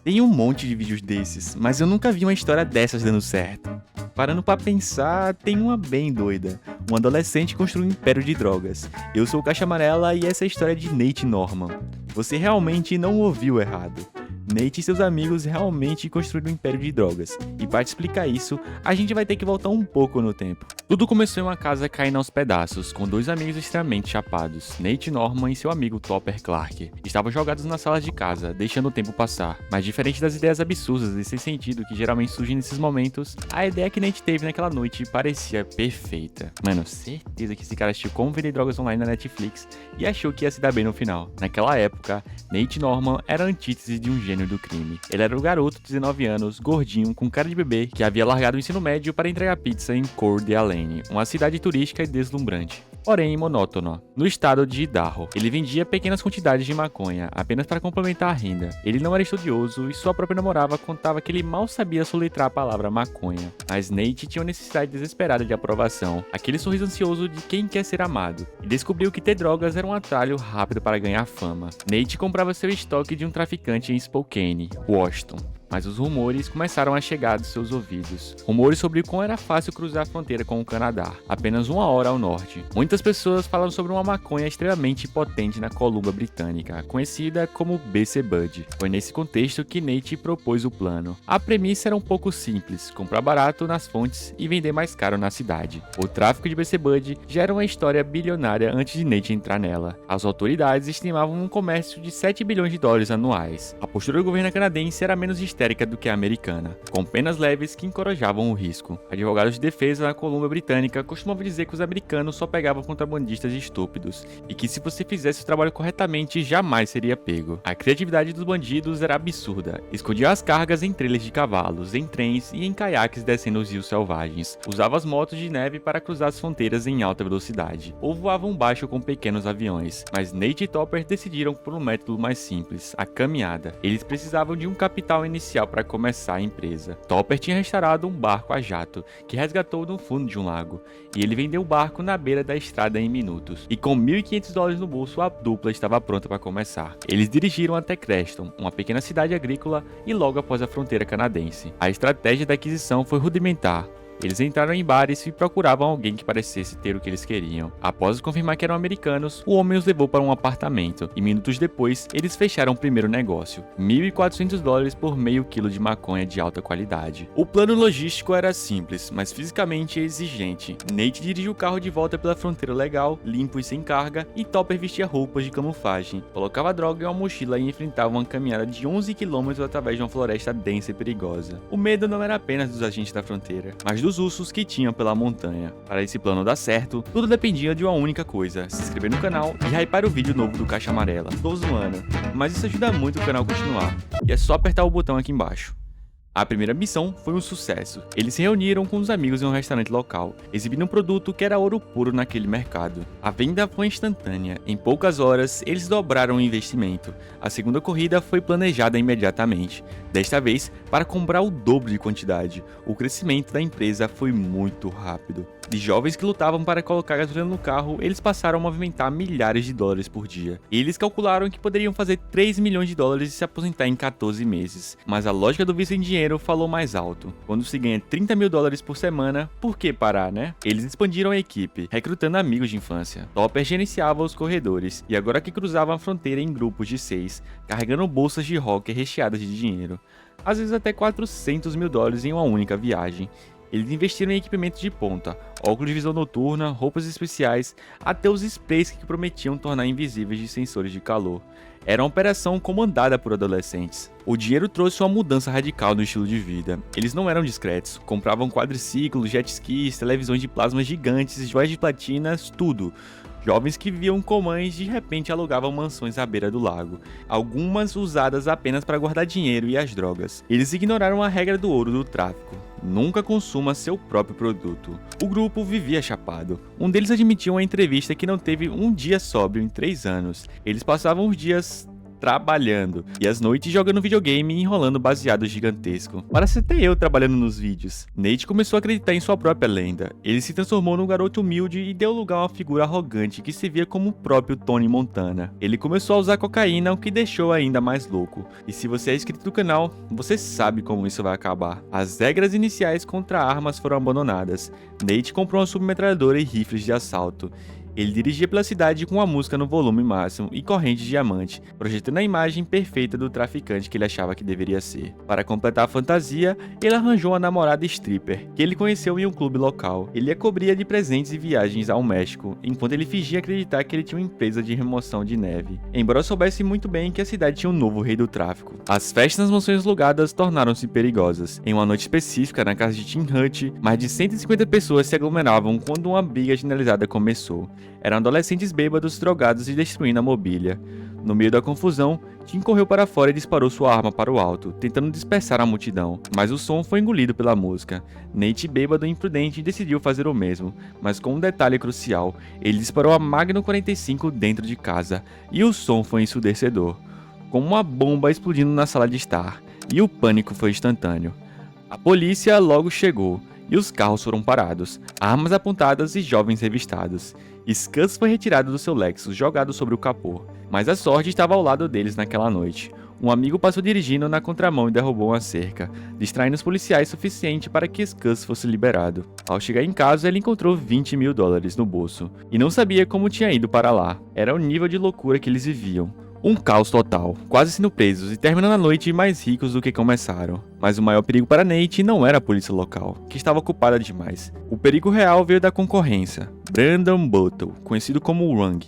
Tem um monte de vídeos desses, mas eu nunca vi uma história dessas dando certo. Parando pra pensar, tem uma bem doida. Um adolescente construiu um império de drogas. Eu sou o Caixa Amarela e essa é a história de Nate Norman. Você realmente não ouviu errado. Nate e seus amigos realmente construíram um império de drogas. E para te explicar isso, a gente vai ter que voltar um pouco no tempo. Tudo começou em uma casa caindo aos pedaços, com dois amigos extremamente chapados, Nate Norman e seu amigo Topper Clark. Estavam jogados na sala de casa, deixando o tempo passar. Mas diferente das ideias absurdas e sem sentido que geralmente surgem nesses momentos, a ideia que Nate teve naquela noite parecia perfeita. Mano, certeza que esse cara assistiu Como Vender Drogas Online na Netflix e achou que ia se dar bem no final. Naquela época, Nate Norman era a antítese de um gênio do crime. Ele era um garoto de 19 anos, gordinho, com cara de bebê, que havia largado o ensino médio para entregar pizza em Coeur d'Alene, uma cidade turística e deslumbrante, porém monótona, no estado de Idaho. Ele vendia pequenas quantidades de maconha, apenas para complementar a renda. Ele não era estudioso e sua própria namorada contava que ele mal sabia soletrar a palavra maconha. Mas Nate tinha uma necessidade desesperada de aprovação, aquele sorriso ansioso de quem quer ser amado, e descobriu que ter drogas era um atalho rápido para ganhar fama. Nate comprava seu estoque de um traficante em Spokane, Washington. Mas os rumores começaram a chegar dos seus ouvidos. Rumores sobre como era fácil cruzar a fronteira com o Canadá, apenas 1 hora ao norte. Muitas pessoas falam sobre uma maconha extremamente potente na Colômbia Britânica, conhecida como BC Bud. Foi nesse contexto que Nate propôs o plano. A premissa era um pouco simples, comprar barato nas fontes e vender mais caro na cidade. O tráfico de BC Bud já era uma história bilionária antes de Nate entrar nela. As autoridades estimavam um comércio de 7 bilhões de dólares anuais. A postura do governo canadense era menos histérica do que a americana, com penas leves que encorajavam o risco. Advogados de defesa na Colômbia Britânica costumavam dizer que os americanos só pegavam contrabandistas estúpidos e que se você fizesse o trabalho corretamente jamais seria pego. A criatividade dos bandidos era absurda. Escondiam as cargas em trailers de cavalos, em trens e em caiaques descendo os rios selvagens. Usavam as motos de neve para cruzar as fronteiras em alta velocidade, ou voavam baixo com pequenos aviões. Mas Nate e Topper decidiram por um método mais simples, a caminhada. Eles precisavam de um capital inicial para começar a empresa. Topper tinha restaurado um barco a jato, que resgatou no fundo de um lago, e ele vendeu o barco na beira da estrada em minutos. E com $1.500 no bolso, a dupla estava pronta para começar. Eles dirigiram até Creston, uma pequena cidade agrícola, e logo após a fronteira canadense. A estratégia da aquisição foi rudimentar. Eles entraram em bares e procuravam alguém que parecesse ter o que eles queriam. Após confirmar que eram americanos, o homem os levou para um apartamento, e minutos depois, eles fecharam o primeiro negócio, $1.400 por meio quilo de maconha de alta qualidade. O plano logístico era simples, mas fisicamente exigente. Nate dirigiu o carro de volta pela fronteira legal, limpo e sem carga, e Topper vestia roupas de camuflagem, colocava droga em uma mochila e enfrentava uma caminhada de 11 km através de uma floresta densa e perigosa. O medo não era apenas dos agentes da fronteira, mas dos ursos que tinham pela montanha. Para esse plano dar certo, tudo dependia de uma única coisa: se inscrever no canal e hypar o vídeo novo do Caixa Amarela. Tô zoando, mas isso ajuda muito o canal a continuar, e é só apertar o botão aqui embaixo. A primeira missão foi um sucesso. Eles se reuniram com os amigos em um restaurante local, exibindo um produto que era ouro puro naquele mercado. A venda foi instantânea. Em poucas horas, eles dobraram o investimento. A segunda corrida foi planejada imediatamente, desta vez para comprar o dobro de quantidade. O crescimento da empresa foi muito rápido. De jovens que lutavam para colocar gasolina no carro, eles passaram a movimentar milhares de dólares por dia. Eles calcularam que poderiam fazer $3 milhões e se aposentar em 14 meses. Mas a lógica do vício em dinheiro falou mais alto. Quando se ganha $30 mil por semana, por que parar, né? Eles expandiram a equipe, recrutando amigos de infância. Topper gerenciava os corredores, e agora que cruzavam a fronteira em grupos de 6, carregando bolsas de rock recheadas de dinheiro. Às vezes até $400 mil em uma única viagem. Eles investiram em equipamentos de ponta, óculos de visão noturna, roupas especiais, até os sprays que prometiam tornar invisíveis de sensores de calor. Era uma operação comandada por adolescentes. O dinheiro trouxe uma mudança radical no estilo de vida. Eles não eram discretos, compravam quadriciclos, jet skis, televisões de plasma gigantes, joias de platinas, tudo. Jovens que viviam com mães de repente alugavam mansões à beira do lago, algumas usadas apenas para guardar dinheiro e as drogas. Eles ignoraram a regra do ouro do tráfico: nunca consuma seu próprio produto. O grupo vivia chapado. Um deles admitiu em uma entrevista que não teve um dia sóbrio em 3 anos. Eles passavam os dias trabalhando, e às noites jogando videogame e enrolando baseado gigantesco. Parece até eu trabalhando nos vídeos. Nate começou a acreditar em sua própria lenda. Ele se transformou num garoto humilde e deu lugar a uma figura arrogante que se via como o próprio Tony Montana. Ele começou a usar cocaína, o que deixou ainda mais louco. E se você é inscrito no canal, você sabe como isso vai acabar. As regras iniciais contra armas foram abandonadas. Nate comprou uma submetralhadora e rifles de assalto. Ele dirigia pela cidade com a música no volume máximo e corrente de diamante, projetando a imagem perfeita do traficante que ele achava que deveria ser. Para completar a fantasia, ele arranjou uma namorada stripper, que ele conheceu em um clube local. Ele a cobria de presentes e viagens ao México, enquanto ele fingia acreditar que ele tinha uma empresa de remoção de neve, embora soubesse muito bem que a cidade tinha um novo rei do tráfico. As festas nas mansões alugadas tornaram-se perigosas. Em uma noite específica, na casa de Tim Hut, mais de 150 pessoas se aglomeravam quando uma briga generalizada começou. Eram adolescentes bêbados, drogados e destruindo a mobília. No meio da confusão, Tim correu para fora e disparou sua arma para o alto, tentando dispersar a multidão, mas o som foi engolido pela música. Nate, bêbado e imprudente, decidiu fazer o mesmo, mas com um detalhe crucial: ele disparou a Magnum 45 dentro de casa, e o som foi ensurdecedor, como uma bomba explodindo na sala de estar, e o pânico foi instantâneo. A polícia logo chegou, e os carros foram parados, armas apontadas e jovens revistados. Scuzz foi retirado do seu Lexus, jogado sobre o capô, mas a sorte estava ao lado deles naquela noite. Um amigo passou dirigindo na contramão e derrubou uma cerca, distraindo os policiais suficiente para que Scuzz fosse liberado. Ao chegar em casa, ele encontrou $20 mil no bolso, e não sabia como tinha ido para lá. Era o nível de loucura que eles viviam. Um caos total, quase sendo presos e terminando a noite mais ricos do que começaram. Mas o maior perigo para Nate não era a polícia local, que estava ocupada demais. O perigo real veio da concorrência. Brandon Buttle, conhecido como Rung,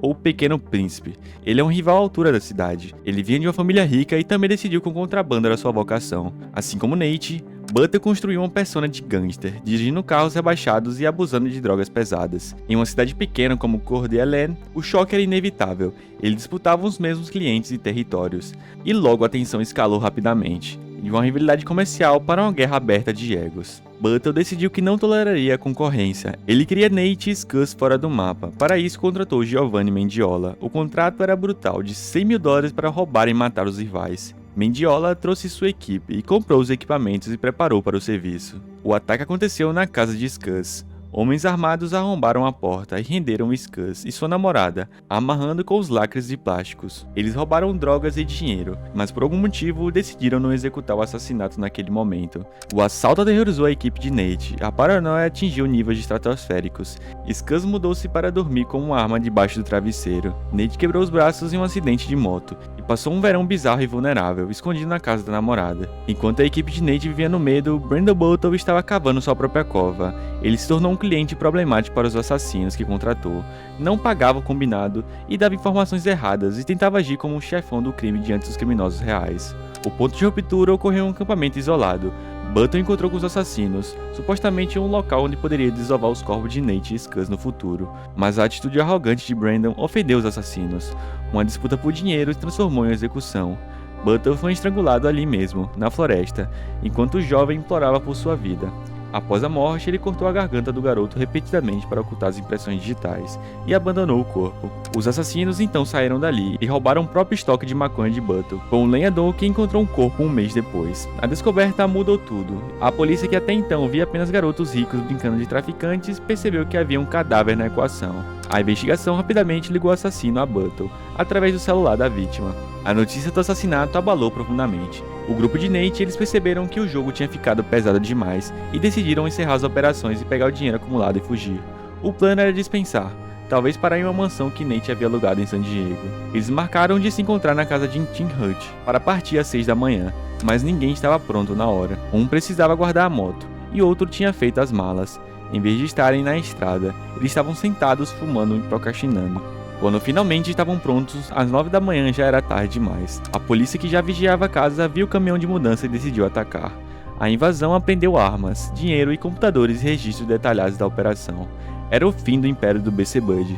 ou Pequeno Príncipe. Ele é um rival à altura da cidade. Ele vinha de uma família rica e também decidiu que o contrabando era sua vocação. Assim como Nate, Butler construiu uma persona de gangster, dirigindo carros rebaixados e abusando de drogas pesadas. Em uma cidade pequena como Coeur d'Alene, o choque era inevitável. Eles disputavam os mesmos clientes e territórios, e logo a tensão escalou rapidamente, de uma rivalidade comercial para uma guerra aberta de egos. Butler decidiu que não toleraria a concorrência. Ele queria Nate e Scuzz fora do mapa. Para isso, contratou Giovanni Mendiola. O contrato era brutal, de $100 mil para roubar e matar os rivais. Mendiola trouxe sua equipe e comprou os equipamentos e preparou para o serviço. O ataque aconteceu na casa de Scuzz. Homens armados arrombaram a porta e renderam Scuzz e sua namorada, amarrando com os lacres de plásticos. Eles roubaram drogas e dinheiro, mas por algum motivo decidiram não executar o assassinato naquele momento. O assalto aterrorizou a equipe de Nate, a paranoia atingiu níveis estratosféricos. Scuzz mudou-se para dormir com uma arma debaixo do travesseiro. Nate quebrou os braços em um acidente de moto e passou um verão bizarro e vulnerável, escondido na casa da namorada. Enquanto a equipe de Nate vivia no medo, Brandon Buttle estava cavando sua própria cova. Ele se tornou um cliente problemático para os assassinos que contratou, não pagava o combinado e dava informações erradas e tentava agir como um chefão do crime diante dos criminosos reais. O ponto de ruptura ocorreu em um acampamento isolado. Button encontrou com os assassinos, supostamente em um local onde poderia desovar os corpos de Nate e Scuzz no futuro, mas a atitude arrogante de Brandon ofendeu os assassinos. Uma disputa por dinheiro se transformou em execução. Button foi estrangulado ali mesmo, na floresta, enquanto o jovem implorava por sua vida. Após a morte, ele cortou a garganta do garoto repetidamente para ocultar as impressões digitais e abandonou o corpo. Os assassinos então saíram dali e roubaram o próprio estoque de maconha de Buttle, com um lenhador que encontrou um corpo um mês depois. A descoberta mudou tudo. A polícia, que até então via apenas garotos ricos brincando de traficantes, percebeu que havia um cadáver na equação. A investigação rapidamente ligou o assassino a Buttle, através do celular da vítima. A notícia do assassinato abalou profundamente. O grupo de Nate, eles perceberam que o jogo tinha ficado pesado demais e decidiram encerrar as operações e pegar o dinheiro acumulado e fugir. O plano era dispensar, talvez parar em uma mansão que Nate havia alugado em San Diego. Eles marcaram de se encontrar na casa de Tim Hut para partir às 6 da manhã, mas ninguém estava pronto na hora. Um precisava guardar a moto e outro tinha feito as malas. Em vez de estarem na estrada, eles estavam sentados fumando e procrastinando. Quando finalmente estavam prontos, às 9 da manhã já era tarde demais. A polícia, que já vigiava a casa, viu o caminhão de mudança e decidiu atacar. A invasão apreendeu armas, dinheiro e computadores e registros detalhados da operação. Era o fim do império do BC Bud.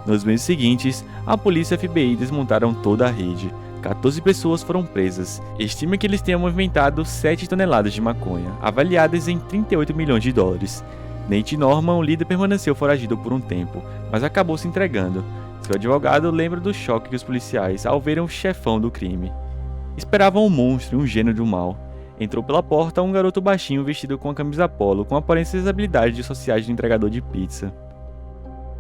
Nos meses seguintes, a polícia e a FBI desmontaram toda a rede. 14 pessoas foram presas. Estima que eles tenham movimentado 7 toneladas de maconha, avaliadas em $38 milhões. Nate Norman, o líder, permaneceu foragido por um tempo, mas acabou se entregando. Seu advogado lembra do choque que os policiais, ao verem o chefão do crime, esperavam um monstro e um gênio do mal. Entrou pela porta um garoto baixinho vestido com a camisa polo, com aparências e habilidades sociais de entregador de pizza.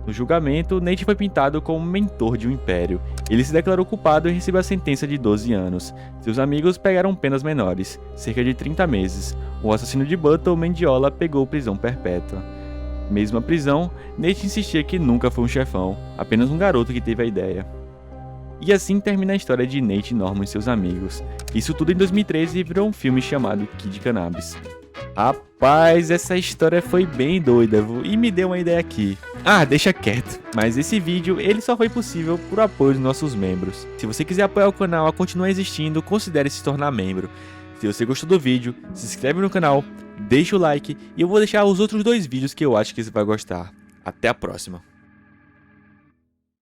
No julgamento, Nate foi pintado como mentor de um império. Ele se declarou culpado e recebeu a sentença de 12 anos. Seus amigos pegaram penas menores, cerca de 30 meses. O assassino de Buttle, Mendiola, pegou prisão perpétua. Mesmo a prisão, Nate insistia que nunca foi um chefão, apenas um garoto que teve a ideia. E assim termina a história de Nate Norman e seus amigos. Isso tudo em 2013 virou um filme chamado Kid Cannabis. Rapaz, essa história foi bem doida e me deu uma ideia aqui. Deixa quieto. Mas esse vídeo ele só foi possível por apoio dos nossos membros. Se você quiser apoiar o canal a continuar existindo, considere se tornar membro. Se você gostou do vídeo, se inscreve no canal, deixa o like e eu vou deixar os outros 2 vídeos que eu acho que você vai gostar. Até a próxima.